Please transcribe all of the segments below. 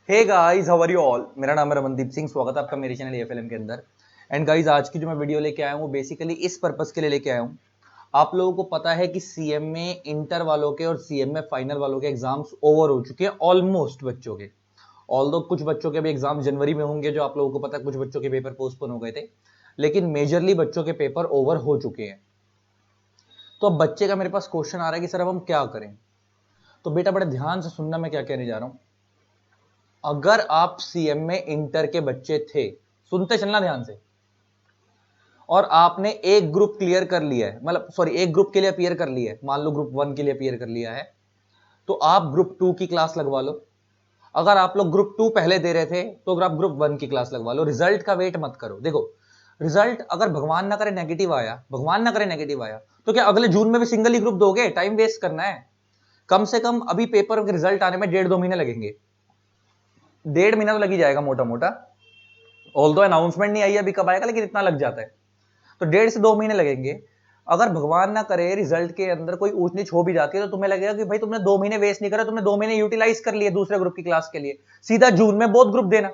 Hey guys, how are you all. मेरा नाम है रमनदीप सिंह। स्वागत है आपका मेरे चैनल एएफएलएम के अंदर। एंड गाइस, आज की जो मैं वीडियो लेके आया हूँ बेसिकली इस पर्पस के लिए लेके आया हूँ। आप लोगों को पता है कि सीएम में इंटर वालों के और सीएम में फाइनल वालों के एग्जाम्स ओवर हो चुके हैं ऑलमोस्ट बच्चों के। ऑल्दो कुछ बच्चों के भी एग्जाम जनवरी में होंगे, जो आप लोगों को पता है। कुछ बच्चों के पेपर पोस्टपोन हो गए थे, लेकिन मेजरली बच्चों के पेपर ओवर हो चुके हैं। तो अब बच्चे का मेरे पास क्वेश्चन आ रहा है कि सर अब हम क्या करें। तो बेटा बड़े ध्यान से सुनना मैं क्या कहने जा रहा हूं। अगर आप सीएम में इंटर के बच्चे थे, सुनते चलना ध्यान से, और आपने एक ग्रुप क्लियर कर लिया है, मतलब सॉरी एक ग्रुप के लिए अपियर कर लिया है, मान लो ग्रुप 1 के लिए अपियर कर लिया है, तो आप ग्रुप 2 की क्लास लगवा लो। अगर आप लोग ग्रुप 2 पहले दे रहे थे तो अगर आप ग्रुप 1 की क्लास लगवा लो। रिजल्ट का वेट मत करो। देखो, रिजल्ट अगर भगवान ना करे नेगेटिव आया, भगवान ना करे नेगेटिव आया, तो क्या अगले जून में भी सिंगल ही ग्रुप दोगे? टाइम वेस्ट करना है। कम से कम अभी पेपर के रिजल्ट आने में 1.5-2 महीने लगेंगे। 1.5 महीना तो लग ही जाएगा मोटा मोटा। ऑल्दो अनाउंसमेंट नहीं आई अभी कब आएगा, लेकिन इतना लग जाता है। तो 1.5 से 2 महीने लगेंगे। अगर भगवान ना करे रिजल्ट के अंदर कोई ऊंच नीच हो भी जाती है, तो तुम्हें लगेगा कि भाई तुमने 2 महीने वेस्ट नहीं करे, तुमने 2 महीने यूटिलाइज कर लिए दूसरे ग्रुप की क्लास के लिए। सीधा जून में बोथ ग्रुप देना।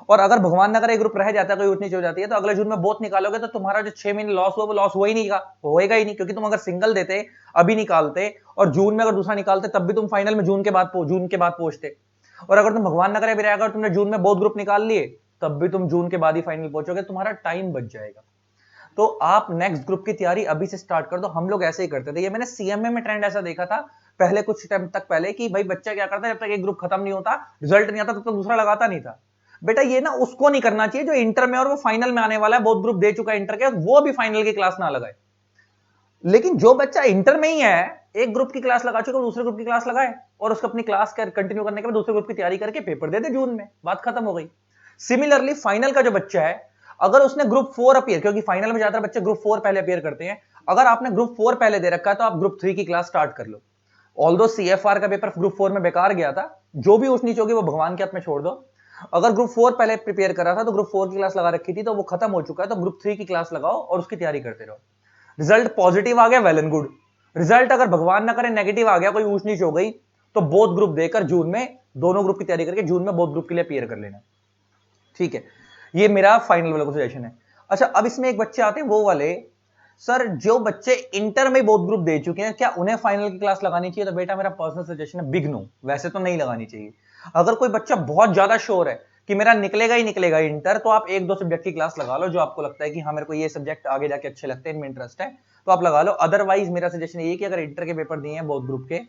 और अगर भगवान ना करे ग्रुप रह जाता है, कोई ऊंच नीच हो जाती है, तो अगले जून में बोथ निकालोगे, तो तुम्हारा जो 6 महीने लॉस हुआ वो लॉस हुआ ही नहीं, होएगा ही नहीं। क्योंकि तुम अगर सिंगल देते अभी निकालते, और जून में अगर दूसरा निकालते, तब भी तुम फाइनल में जून के बाद पहुंचते। और अगर तुम भगवान ना करे भी रहेगा, तुमने जून में बोथ ग्रुप निकाल लिए, तब भी तुम जून के बाद ही फाइनल पहुंचोगे, तुम्हारा टाइम बच जाएगा। तो आप नेक्स्ट ग्रुप की तैयारी अभी से स्टार्ट कर दो। हम लोग ऐसे ही करते थे। ये मैंने सीएमए में ट्रेंड ऐसा देखा था पहले कुछ टाइम तक पहले, कि भाई बच्चा क्या करता है, जब तक एक ग्रुप खत्म नहीं होता, रिजल्ट नहीं आता, तब तक दूसरा लगाता नहीं था। बेटा ये ना उसको नहीं करना चाहिए जो इंटर में और वो फाइनल में आने वाला है, बहुत ग्रुप दे चुका है इंटर के, वो भी फाइनल की क्लास ना लगाए। लेकिन जो बच्चा इंटर में ही है, एक ग्रुप की क्लास लगा चुका, दूसरे ग्रुप की क्लास लगाए, और उसको अपनी क्लास कंटिन्यू करने के बाद दूसरे ग्रुप की तैयारी करके पेपर दे दे जून में, बात खत्म हो गई। सिमिलरली फाइनल का जो बच्चा है, अगर उसने ग्रुप 4 अपियर, क्योंकि फाइनल में ज्यादातर बच्चे ग्रुप 4 पहले अपियर करते हैं, अगर आपने ग्रुप 4 पहले दे रखा है, तो आप ग्रुप 3 की क्लास स्टार्ट कर लो। ऑल्दो सीएफआर का पेपर ग्रुप 4 में बेकार गया था, जो भी ऊंच नीच होगी वो भगवान के हाथ में छोड़ दो। अगर ग्रुप 4 पहले प्रिपेयर करा था, तो ग्रुप 4 की क्लास लगा रखी थी, तो वो खत्म हो चुका है, तो ग्रुप 3 की क्लास लगाओ और उसकी तैयारी करते रहो। रिजल्ट पॉजिटिव आ गया, वेल एंड गुड। रिजल्ट अगर भगवान ना करे नेगेटिव आ गया, कोई ऊंच नीच हो गई, तो बोथ ग्रुप देकर जून में दोनों ग्रुप की तैयारी करके जून में बोथ ग्रुप के लिए अपियर कर लेना। ठीक है, ये मेरा फाइनल वाला सजेशन है। अच्छा, अब इसमें एक बच्चे आते हैं वो वाले, सर जो बच्चे इंटर में बोथ ग्रुप दे चुके हैं, क्या उन्हें फाइनल की क्लास लगानी चाहिए? तो बेटा मेरा पर्सनल सजेशन है बिग नो, वैसे तो नहीं लगानी चाहिए। अगर कोई बच्चा बहुत ज्यादा श्योर है कि मेरा निकलेगा ही निकलेगा इंटर, तो आप एक दो सब्जेक्ट की क्लास लगा लो, जो आपको लगता है कि हाँ मेरे को ये सब्जेक्ट आगे जाके अच्छे लगते हैं, इनमें इंटरेस्ट है, तो आप लगा लो। अदरवाइज मेरा सजेशन ये कि अगर इंटर के पेपर दिए हैं बोथ ग्रुप के,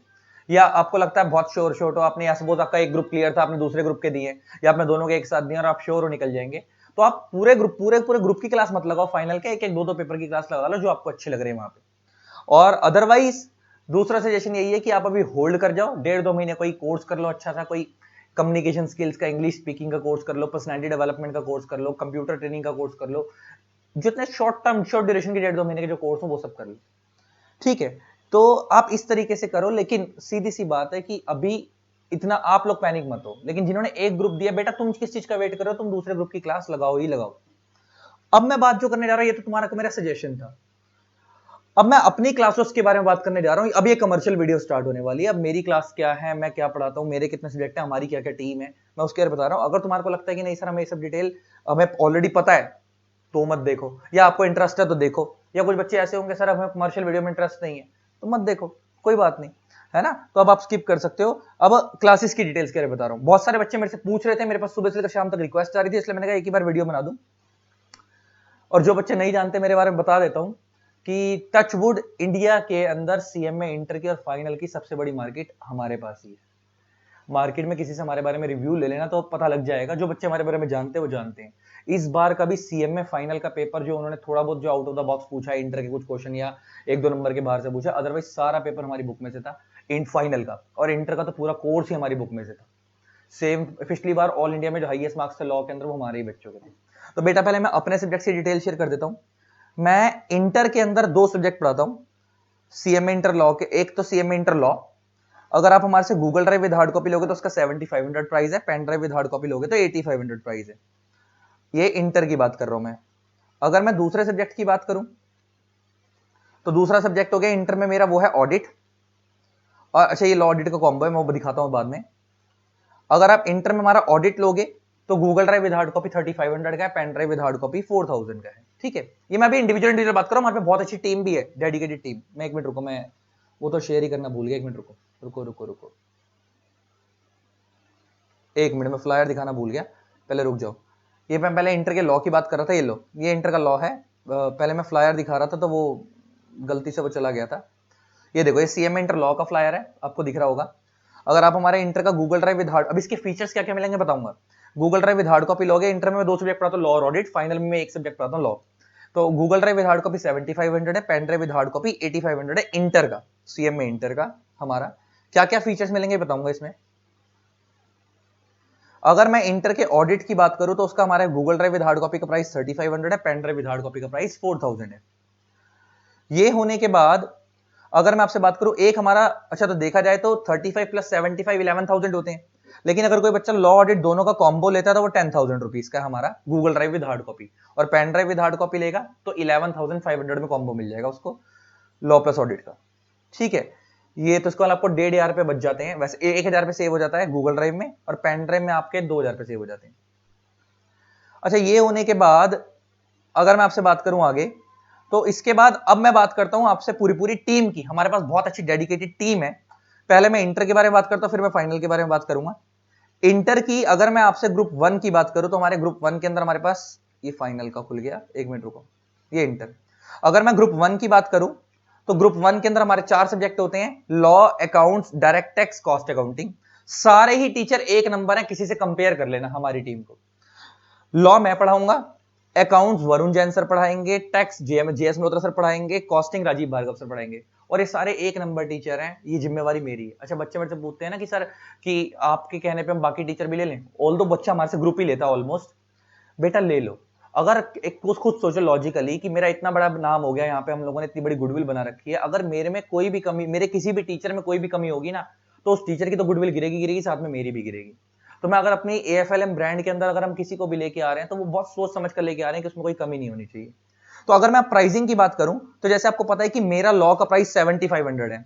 या आपको लगता है बहुत श्योर श्योर, तो आपने या सपोज आपका एक ग्रुप क्लियर था, आपने दूसरे ग्रुप के दिए, या आपने दोनों के एक साथ दिए और आप श्योर हो निकल जाएंगे, तो आप पूरे ग्रुप की क्लास मत लगाओ, फाइनल के एक एक दो दो पेपर की क्लास लगा लो जो आपको अच्छे लग रहे हैं वहां पे। और अदरवाइज दूसरा सजेशन यही है कि आप अभी होल्ड कर जाओ, 1.5-2 महीने कोई कोर्स कर लो, अच्छा सा कोई कम्युनिकेशन स्किल्स का, इंग्लिश स्पीकिंग का कोर्स कर लो, पर्सनैलिटी डेवलपमेंट का कोर्स कर लो, कंप्यूटर ट्रेनिंग का कोर्स कर लो। जितने शॉर्ट टर्म शॉर्ट ड्यूरेशन के 1.5-2 महीने के जो कोर्स हो वो सब कर लो। ठीक है, तो आप इस तरीके से करो। लेकिन सीधी सी बात है कि अभी इतना आप लोग पैनिक मत हो। लेकिन जिन्होंने एक ग्रुप दिया, बेटा तुम किस चीज का वेट करो, तुम दूसरे ग्रुप की क्लास लगाओ ही लगाओ। अब मैं बात जो करने जा रहा हूं, ये तो तुम्हारा मेरा सजेशन था। अब मैं अपनी क्लासेस के बारे में बात करने जा रहा हूं। अब ये कमर्शियल वीडियो स्टार्ट होने वाली है। अब मेरी क्लास क्या है, मैं क्या पढ़ाता हूं, मेरे कितने सब्जेक्ट है, हमारी क्या क्या टीम है, मैं उसके बारे में बता रहा हूं। अगर तुम्हारे को लगता है कि नहीं सर हमें ये सब डिटेल हमें ऑलरेडी पता है, तो मत देखो। या आपको इंटरेस्ट है तो देखो। या कुछ बच्चे ऐसे होंगे सर हमें कमर्शियल वीडियो में इंटरेस्ट नहीं है, तो मत देखो, कोई बात नहीं, है ना। तो अब आप स्किप कर सकते हो। अब क्लासेस की डिटेल्स के बारे में बता रहा हूं। बहुत सारे बच्चे मेरे से पूछ रहे थे, मेरे पास सुबह से लेकर शाम तक रिक्वेस्ट आ रही थी, इसलिए मैंने कहा एक ही बार वीडियो बना दूं। और जो बच्चे नहीं जानते मेरे बारे में बता देता हूं कि टचवुड इंडिया के अंदर सीएम में इंटर की और फाइनल की सबसे बड़ी मार्केट हमारे पास ही है। मार्केट में किसी से हमारे बारे में रिव्यू ले लेना तो पता लग जाएगा। जो बच्चे हमारे बारे में जानते हैं वो जानते हैं। इस बार का भी सीएम में फाइनल का पेपर जो उन्होंने थोड़ा बहुत जो आउट ऑफ द बॉक्स पूछा है, इंटर के कुछ क्वेश्चन या एक दो नंबर के बाहर से पूछा, अदरवाइज सारा पेपर हमारी बुक में से था। इन फाइनल का और इंटर का तो पूरा कोर्स ही हमारी बुक में से था। सेम पिछली बार ऑल इंडिया में जो हाईएस्ट मार्क्स थे लॉ के अंदर, वो हमारे ही बच्चों के थे। तो बेटा पहले मैं अपने सब्जेक्ट की डिटेल शेयर कर देता हूं। मैं इंटर के अंदर दो सब्जेक्ट पढ़ाता हूं सीएमए इंटर लॉ के। एक तो सीएमए इंटर लॉ, अगर आप हमारे से Google drive with hard copy लोगे तो उसका 7500 प्राइस है, pen drive with hard copy लोगे तो 8500 प्राइस है। ये इंटर की बात कर रहा हूं मैं। अगर मैं दूसरे सब्जेक्ट की बात करूं, तो दूसरा सब्जेक्ट हो गया इंटर में मेरा, वो है ऑडिट। और अच्छा, ये लॉ ऑडिट का कॉम्बो है, मैं वो दिखाता हूं बाद में। अगर आप इंटर में हमारा ऑडिट लोगे तो Google drive with hard copy 3500 का है, pen drive with hard copy 4000 का है। ठीक है, ये मैं अभी इंडिविजुअल बात कर रहा हूँ, हमारे पे बहुत अच्छी टीम भी है, डेडिकेटेड टीम। मैं एक मिनट रुको, मैं वो तो शेयर ही करना भूल गया, एक मिनट रुको रुको रुको रुको, एक मिनट में फ्लायर दिखाना भूल गया, पहले रुक जाओ। ये मैं पहले इंटर के लॉ की बात कर रहा था, ये लो ये इंटर का लॉ है, पहले मैं फ्लायर दिखा रहा था तो वो गलती से वो चला गया था। ये देखो, ये सीएमए इंटर लॉ का फ्लायर है, आपको दिख रहा होगा। अगर आप हमारे इंटर का गूगल ड्राइव विद हार्ड, अब इसके फीचर्स क्या क्या मिलेंगे बताऊंगा। Google drive with hard copy लोगे, इंटर में 2 सब्जेक्ट पढ़ाता हूं, लॉ और ऑडिट, फाइनल में एक सब्जेक्ट पढ़ाता हूं, लॉ। तो Google drive with hard copy 7500 है, pen drive with hard copy 8500 है इंटर का, सीएमए इंटर का हमारा। क्या क्या फीचर्स मिलेंगे बताऊंगा इसमें। अगर मैं इंटर के ऑडिट की बात करूं तो उसका हमारा Google drive with hard copy का प्राइस 3500 है, pen drive with hard copy का प्राइस 4000 है। ये होने के बाद अगर मैं आपसे बात करूं एक हमारा, अच्छा तो देखा जाए तो 35 प्लस 75 11,000 होते हैं, लेकिन अगर कोई बच्चा लॉ ऑडिट दोनों का कॉम्बो लेता है तो वो 10,000 रुपीज का हमारा Google drive with hard copy, और pen drive with hard copy लेगा तो 11,500 में कॉम्बो मिल जाएगा उसको, लॉ प्लस ऑडिट का। ठीक है, ये तो इसको आपको 1,500 पे बच जाते हैं, वैसे 1,000 पे सेव हो जाता है गूगल ड्राइव में, और पेन ड्राइव में आपके 2,000 पे सेव हो जाते हैं। अच्छा, ये होने के बाद अगर मैं आपसे बात करूं आगे, तो इसके बाद अब मैं बात करता हूं आपसे पूरी पूरी टीम की। हमारे पास बहुत अच्छी डेडिकेटेड टीम है। पहले मैं इंटर के बारे में बात करता हूं, फिर मैं फाइनल के बारे में बात करूंगा। इंटर की अगर मैं आपसे ग्रुप 1 की बात करूं तो हमारे ग्रुप 1 के अंदर हमारे पास, ये फाइनल का खुल गया, एक मिनट रुको, ये इंटर। अगर मैं ग्रुप 1 की बात करूं तो ग्रुप 1 के अंदर हमारे 4 सब्जेक्ट होते हैं, law, accounts, direct tax, cost accounting. सारे ही टीचर एक नंबर है, किसी से कंपेयर कर लेना हमारी टीम को। लॉ मैं पढ़ाऊंगा, अकाउंट्स वरुण जैन सर पढ़ाएंगे, टैक्स जेएस मल्होत्रा सर पढ़ाएंगे, कॉस्टिंग राजीव भार्गव सर पढ़ाएंगे, और ये सारे एक नंबर टीचर हैं, ये जिम्मेवारी मेरी है। अच्छा, बच्चे मेरे से पूछते हैं ना कि सर कि आपके कहने पे हम बाकी टीचर भी ले लें, ऑल दो बच्चा हमारे से ग्रुप ही लेता है ऑलमोस्ट, बेटा ले लो। अगर एक खुद सोचो लॉजिकली कि मेरा इतना बड़ा नाम हो गया, यहाँ पे हम लोगों ने इतनी बड़ी गुडविल बना रखी है, अगर मेरे में कोई भी कमी, मेरे किसी भी टीचर में कोई भी कमी होगी ना, तो उस टीचर की तो गुडविल गिरेगी गिरेगी, साथ में मेरी भी गिरेगी। तो मैं अगर अपनी AFLM ब्रांड के अंदर अगर हम किसी को भी लेके आ रहे हैं तो वो बहुत सोच समझ कर लेके आ रहे हैं कि उसमें कोई कमी नहीं होनी चाहिए। तो अगर मैं प्राइसिंग की बात करूं तो जैसे आपको पता है कि मेरा लॉ का प्राइस 7500 है,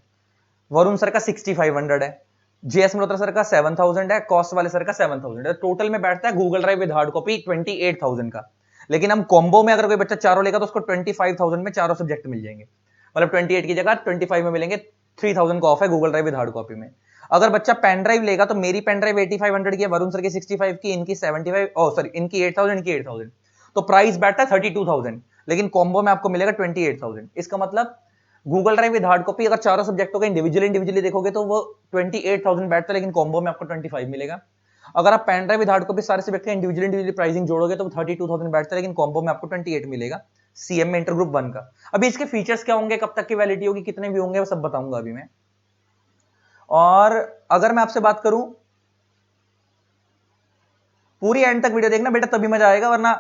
वरुण सर का 6500 है, जेएस मल्होत्रा सर का 7000 है, कॉस्ट वाले सर का 7000 है। टोटल में बैठता है Google drive with hard copy 28,000 का। लेकिन हम कॉम्बो में अगर कोई बच्चा चारों लेगा तो उसको 25,000 में चारों सब्जेक्ट मिल जाएंगे, मतलब 28 की जगह 25 में मिलेंगे, 3,000 का ऑफ है Google drive with hard copy में। अगर बच्चा पेन ड्राइव लेगा तो मेरी पेन ड्राइव 8500 की है, वरुण सर की 65 की, इनकी 75, सॉरी इनकी 8,000, इनकी 8,000, तो प्राइस बैठता है 32,000, लेकिन कॉम्बो में आपको मिलेगा 28,000। इसका मतलब Google drive with hard copy अगर चारों सब्जेक्टों का इंडिविजुअली देखोगे तो वो 28,000 बैठता है, लेकिन कॉम्बो में आपको 25 मिलेगा। अगर आप pen drive with hard copy सारे सब्जेक्ट का इंडिविजुअली प्राइसिंग जोड़ोगे तो 32,000 बैठता है, लेकिन कॉम्बो में आपको 28 मिलेगा, सीएम में इंटर ग्रुप 1 का। अभी इसके फीचर्स क्या होंगे, कब तक की वैलिडिटी होगी, कितने भी होंगे, वो सब बताऊंगा अभी मैं। और अगर मैं आपसे बात करूं, पूरी एंड तक वीडियो देखना बेटा, तभी मजा आएगा, वरना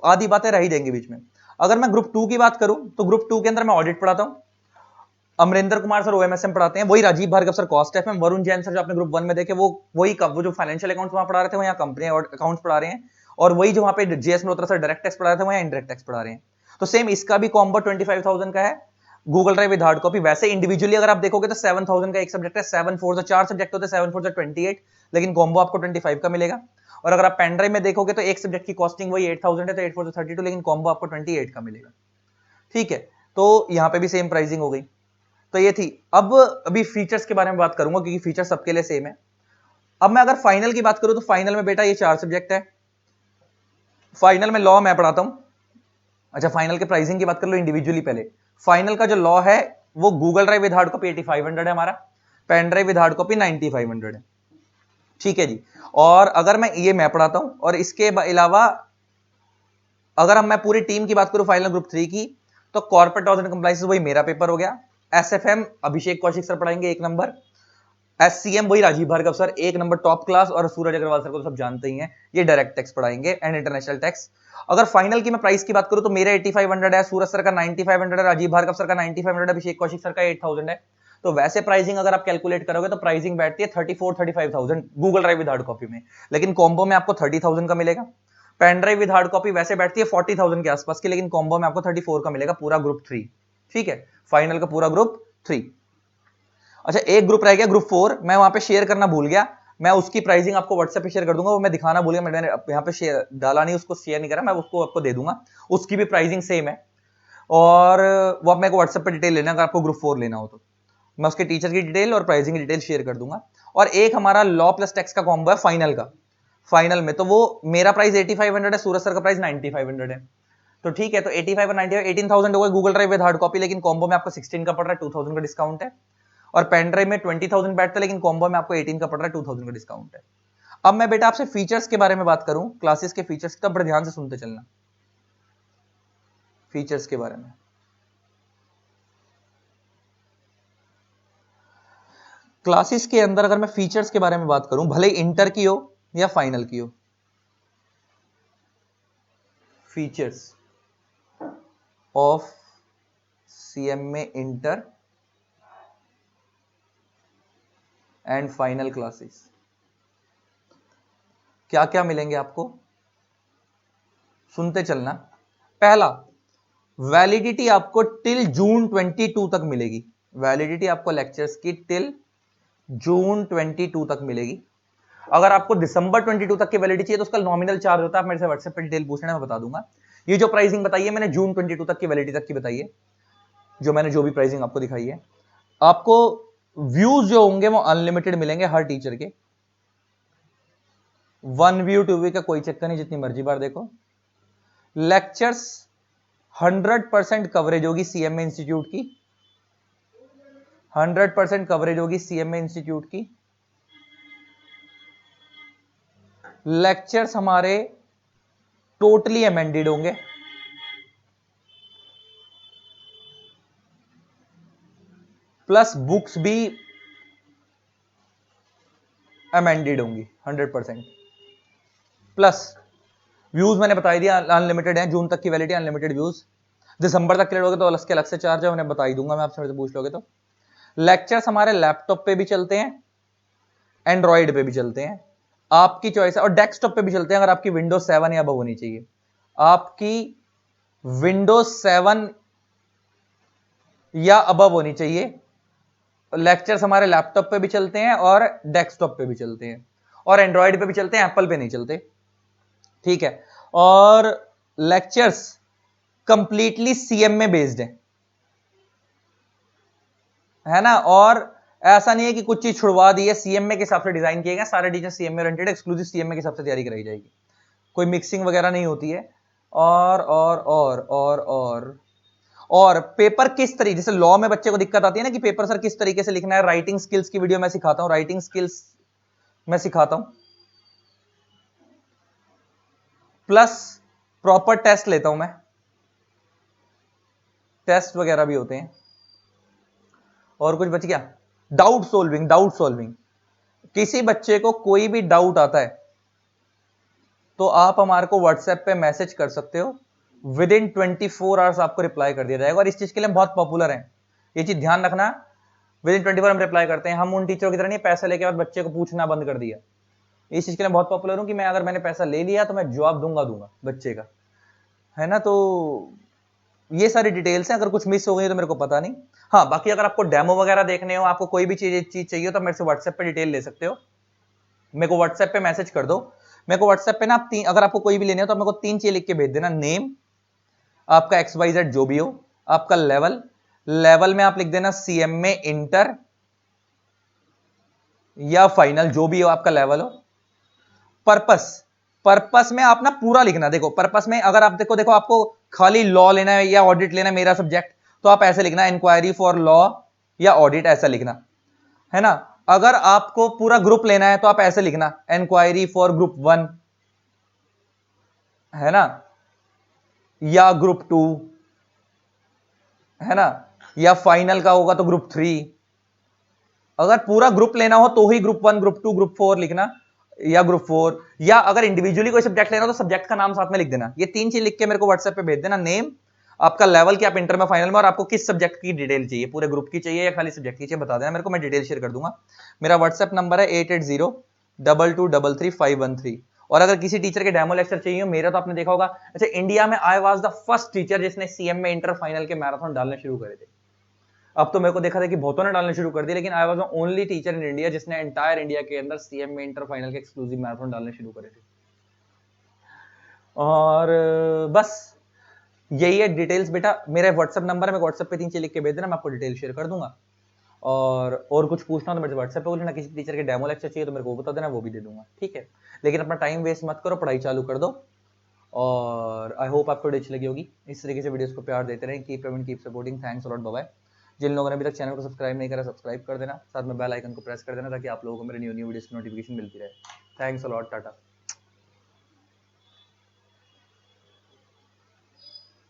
आधी बातें रह ही देंगी बीच में। अगर मैं ग्रुप 2 की बात करूं तो ग्रुप 2 के अंदर मैं ऑडिट पढ़ाता हूं, अमरिंदर कुमार सर OMSM पढ़ाते हैं, वही Rajeev Bhargav sir cost FM, Varun Jain sir जो आपने ग्रुप 1 में देखे वो जो फाइनेंशियल अकाउंट्स वहां पढ़ा रहे थे, वहां कंपनी अकाउंट्स पढ़ा रहे हैं, और वही जो वहां पे JS Malhotra sir direct tax पढ़ा रहे थे वहां इंडायरेक्ट टैक्स पढ़ा रहे हैं। तो सेम इसका भी कॉम्बो 25,000 का है, Google drive with hard copy. वैसे इंडिविजुअली अगर आप देखोगे तो 7,000 का एक सब्जेक्ट है, 7 4 4 सब्जेक्ट होते हैं, 7 4 28, लेकिन कॉम्बो आपको 25 का मिलेगा। और अगर आप पेन ड्राइव में देखोगे तो एक सब्जेक्ट की कॉस्टिंग वही 8,000 है, तो 8 4 32, लेकिन कॉम्बो आपको 28 का मिलेगा। ठीक है, तो यहाँ पे भी सेम प्राइसिंग हो गई। तो ये थी। अब अभी फीचर्स के बारे में बात करूंगा क्योंकि फीचर सबके लिए सेम है। अब मैं अगर फाइनल की बात करूं तो फाइनल में बेटा ये 4 सब्जेक्ट है, फाइनल में लॉ मैं पढ़ाता हूं। अच्छा, फाइनल के प्राइसिंग की बात कर लो इंडिविजुअली पहले। फाइनल का जो लॉ है वो Google drive with hard copy 8500 है हमारा, pen drive with hard copy 9500 है। ठीक है जी। और अगर मैं पढ़ाता हूं, और इसके अलावा अगर मैं पूरी टीम की बात करूं फाइनल ग्रुप 3 की, तो कॉर्पोरेट लॉज एंड कंप्लायंस वही मेरा पेपर हो गया, SFM अभिषेक कौशिक सर पढ़ाएंगे 1 नंबर, SCM वही Rajeev Bhargav sir 1 number top class, और सूरज अग्रवाल सर को तो सब जानते ही हैं, ये डायरेक्ट टैक्स पढ़ाएंगे एंड इंटरनेशनल टैक्स। अगर फाइनल की मैं प्राइस की बात करूं तो मेरा 8500 है, सूरज सर का 9500 है, राजीव भार्गव सर का 9500 है, अभिषेक कौशिक सर का 8000 है। तो वैसे प्राइसिंग अगर आप कैलकुलेट करोगे तो प्राइसिंग बैठती है 34-35,000 Google drive with hard copy में, लेकिन कॉम्बो में आपको 30,000 का मिलेगा। Pen drive with hard copy वैसे बैठती है 40,000 के आसपास की, लेकिन कॉम्बो में आपको 34 का मिलेगा, पूरा ग्रुप 3। ठीक है, फाइनल का पूरा ग्रुप 3। अच्छा, एक ग्रुप रह गया ग्रुप 4, मैं वहां पे शेयर करना भूल गया। मैं उसकी प्राइसिंग आपको व्हाट्सएप पे शेयर कर दूंगा, वो मैं दिखाना भूल गया, मैंने यहाँ पे शेयर डाला नहीं, उसको शेयर नहीं करा, मैं उसको आपको दे दूंगा, उसकी भी प्राइसिंग सेम है। और वो आप मेरे को व्हाट्सएप पे डिटेल लेना, अगर आपको ग्रुप 4 लेना हो तो मैं उसके टीचर की डिटेल और प्राइसिंग की डिटेल शेयर कर दूंगा। और एक हमारा लॉ प्लस टैक्स का कॉम्बो है फाइनल का, फाइनल में तो वो मेरा प्राइस 8500 है, सूरज सर का प्राइस 9500 है। तो ठीक है, तो 85 और 95 18,000 होगा Google drive with hard copy, लेकिन कॉम्बो में आपको 16 का पड़ रहा है, 2000 का डिस्काउंट है। और पेन ड्राइव में 20,000 बैठता है, लेकिन कॉम्बो में आपको 18 का पड़ रहा है, 2000 का डिस्काउंट है। अब मैं बेटा आपसे फीचर्स के बारे में बात करूं, क्लासेस के फीचर्स, तब बड़े ध्यान से सुनते चलना फीचर्स के बारे में। क्लासेस के अंदर अगर मैं फीचर्स के बारे में बात करूं, भले इंटर की हो या फाइनल की हो, features of CMA inter and final classes, क्या क्या मिलेंगे आपको, सुनते चलना। पहला, वैलिडिटी आपको टिल जून 22 तक मिलेगी, वैलिडिटी आपको लेक्चर्स की टिल जून 22 तक मिलेगी। अगर आपको दिसंबर 22 तक की वैलिडिटी चाहिए तो उसका नॉमिनल चार्ज होता है, आप मेरे से व्हाट्सएप पे डिटेल पूछना, मैं बता दूंगा। ये जो प्राइसिंग बताई है मैंने जून 22 तक की वैलिडिटी तक की बताई है, जो मैंने जो भी प्राइसिंग आपको दिखाई है। आपको व्यूज जो होंगे वो अनलिमिटेड मिलेंगे हर टीचर के, 1 व्यू 2 व्यू का कोई चक्कर नहीं, जितनी मर्जी बार देखो। लेक्चर्स 100% कवरेज होगी सीएमए इंस्टीट्यूट की, 100% कवरेज होगी सीएमए इंस्टीट्यूट की। लेक्चर्स हमारे टोटली अमेंडेड होंगे, प्लस बुक्स भी अमेंडेड होंगी 100%। प्लस व्यूज मैंने बता दिया अनलिमिटेड है, जून तक की वैलिडिटी अनलिमिटेड व्यूज। दिसंबर तक क्लियर हो गए तो अलग से चार्ज है, उन्हें बता ही दूंगा मैं, आपसे पूछ लोगे तो। लेक्चर्स हमारे लैपटॉप पे भी चलते हैं, एंड्रॉइड पे भी चलते हैं, आपकी चॉइस है, और डेस्कटॉप पे भी चलते हैं अगर आपकी विंडोज 7 या अबव होनी चाहिए। आपकी विंडोज 7 या अबव होनी चाहिए। लेक्चर्स हमारे लैपटॉप पे भी चलते हैं और डेस्कटॉप पे भी चलते हैं, और एंड्रॉइड पे भी चलते हैं, एप्पल पे नहीं चलते, ठीक है। और लेक्चर्स कंप्लीटली सीएमए बेस्ड है ना, और ऐसा नहीं है कि कुछ चीज छुड़वा दी है, सीएमए के हिसाब से डिजाइन किए गए, सारे teacher CMA oriented, exclusive CMA के हिसाब से तैयारी कराई जाएगी, कोई मिक्सिंग वगैरह नहीं होती है। और पेपर किस तरीके, जैसे लॉ में बच्चे को दिक्कत आती है ना कि पेपर सर किस तरीके से लिखना है, राइटिंग स्किल्स की वीडियो मैं सिखाता हूं, राइटिंग स्किल्स मैं सिखाता हूं, प्लस प्रॉपर टेस्ट लेता हूं मैं, टेस्ट वगैरह भी होते हैं। और कुछ बच गया, डाउट सोल्विंग, डाउट सोल्विंग, किसी बच्चे को कोई भी डाउट आता है तो आप हमारे को व्हाट्सएप पे मैसेज कर सकते हो, विद इन 24 आवर्स आपको रिप्लाई कर दिया जाएगा। और इस चीज के लिए हम बहुत पॉपुलर हैं, ये चीज ध्यान रखना, विद इन 24 हम रिप्लाई करते हैं। हम उन टीचरों की तरह नहीं पैसे लेके बाद बच्चे को पूछना बंद कर दिया, इस चीज के लिए बहुत पॉपुलर हूं कि मैं, अगर मैंने पैसा ले लिया तो मैं जवाब दूंगा बच्चे का, है ना। तो ये सारी डिटेल्स हैं, अगर कुछ मिस हो गई तो मेरे को पता नहीं। हाँ, बाकी अगर आपको डेमो वगैरह देखने हो, आपको कोई भी चीज चाहिए तो मेरे से व्हाट्सएप पे डिटेल ले सकते हो, मेरे को व्हाट्सएप पे मैसेज कर दो। मेरे को व्हाट्सएप पे ना आप अगर आपको कोई भी लेने हो तो मेरे को 3 चीज लिख के भेज देना, नेम, आपका XYZ जो भी हो, आपका लेवल, लेवल में आप लिख देना सीएमए इंटर या फाइनल, जो भी हो आपका लेवल हो। पर्पस, पर्पस में आप ना पूरा लिखना, देखो पर्पस में अगर आप देखो आपको खाली लॉ लेना है या ऑडिट लेना है, मेरा सब्जेक्ट, तो आप ऐसे लिखना, इंक्वायरी फॉर लॉ या ऑडिट, ऐसा लिखना, है ना। अगर आपको पूरा ग्रुप लेना है तो आप ऐसे लिखना, इंक्वायरी फॉर ग्रुप 1, है ना, या ग्रुप 2, है ना, या फाइनल का होगा तो ग्रुप 3। अगर पूरा ग्रुप लेना हो तो ही ग्रुप 1, ग्रुप 2, ग्रुप 4 लिखना, या ग्रुप 4, या अगर इंडिविजुअली कोई सब्जेक्ट लेना हो तो सब्जेक्ट का नाम साथ में लिख देना। ये 3 चीज लिख के मेरे को व्हाट्सएप पे भेज देना, नेम, आपका लेवल कि आप इंटर में, फाइनल में, और आपको किस सब्जेक्ट की डिटेल चाहिए, पूरे ग्रुप की चाहिए या खाली सब्जेक्ट की चाहिए, बता देना मेरे को, मैं डिटेल शेयर कर दूंगा। मेरा व्हाट्सएप नंबर है 8802233513। और अगर किसी टीचर के डेमो लेक्चर चाहिए हो, मेरा तो आपने देखा होगा, अच्छा इंडिया में I was the first teacher जिसने सीएमए इंटर फाइनल के मैराथन डालने शुरू करे थे, अब तो मेरे को देखा था कि बहुतों ने डालने शुरू कर दिए, लेकिन I was the only teacher in India जिसने एंटायर इंडिया के अंदर सीएम में इंटर फाइनल के एक्सक्लूसिव मैराथन डालने शुरू करे थे। और बस यही है डिटेल्स बेटा। मेरा व्हाट्सएप नंबर है, मैं व्हाट्सएप पे 3 चीज लिख के भेज देना, मैं आपको डिटेल शेयर कर दूंगा। और कुछ पूछना हो तो मेरे से व्हाट्सएप पे बोल लेना। किसी टीचर के डेमो लेक्चर चाहिए तो मेरे को बता देना, वो भी दे दूंगा, ठीक है। लेकिन अपना टाइम वेस्ट मत करो, पढ़ाई चालू कर दो। और आई होप आपको वीडियो अच्छी लगी होगी। इस तरीके से वीडियोस को प्यार देते रहें। Keep comment, keep supporting. Thanks a lot, bye bye. जिन लोगों ने अभी तक चैनल को सब्सक्राइब नहीं करा, सब्सक्राइब कर देना, साथ में बेल आइकन को प्रेस कर देना ताकि आप लोगों को मेरे न्यू वीडियोस की नोटिफिकेशन मिलती रहे। Thanks a lot, Tata.